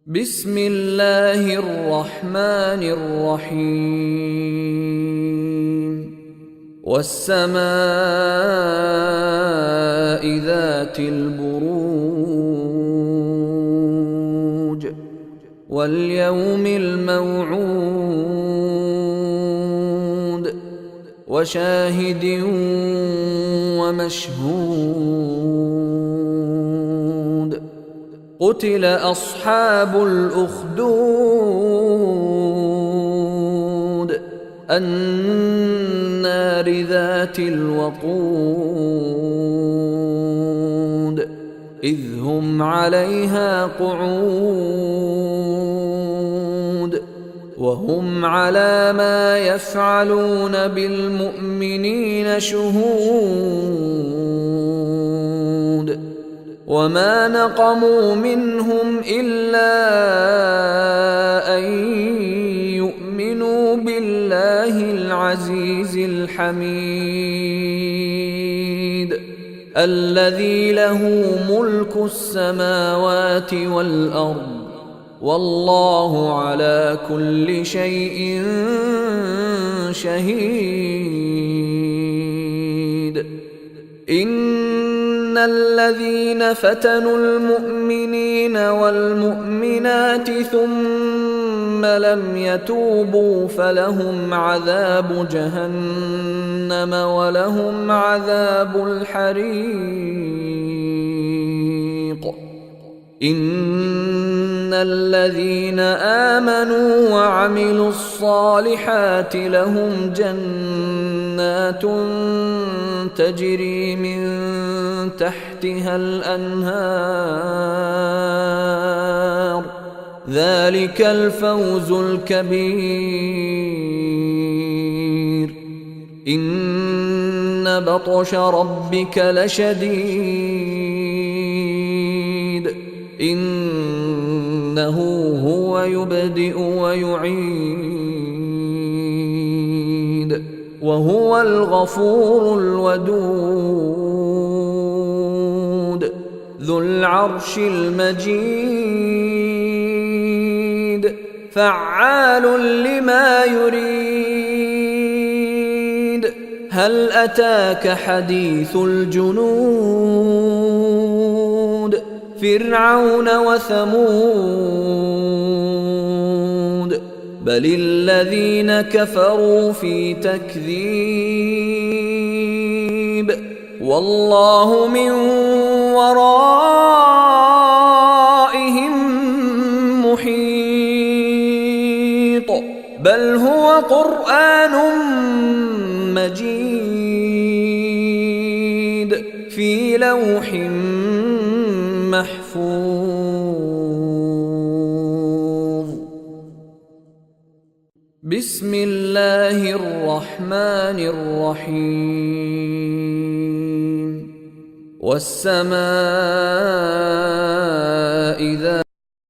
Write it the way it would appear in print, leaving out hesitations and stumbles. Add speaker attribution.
Speaker 1: بسم الله الرحمن الرحيم والسماء ذات البروج واليوم الموعود وشاهد ومشهود قتل أصحاب الأخدود النار ذات الوقود إذ هم عليها قعود وهم على ما يفعلون بالمؤمنين شهود وما نقموا منهم إلا أن يؤمنوا بالله العزيز الحميد الذي له ملك السماوات والأرض والله على كل شيء شهيد. إن الذين فتنوا المؤمنين والمؤمنات ثم لم يتوبوا فلهم عذاب جهنم ولهم عذاب الحريق. إن الذين آمنوا وعملوا الصالحات لهم جنات تجري من تحتها الأنهار ذلك الفوز الكبير. إن بطش ربك لشديد إنه هو يبدئ ويعيد وهو الغفور الودود ذو العرش المجيد فعال لما يريد. هل أتاك حديث الجنود فرعون وثمود بل الذين كفروا في تكذيب والله من ورائهم محيط بل هو قرآن مجيد في لوح محفوظ. بسم الله الرحمن الرحيم والسماء ذات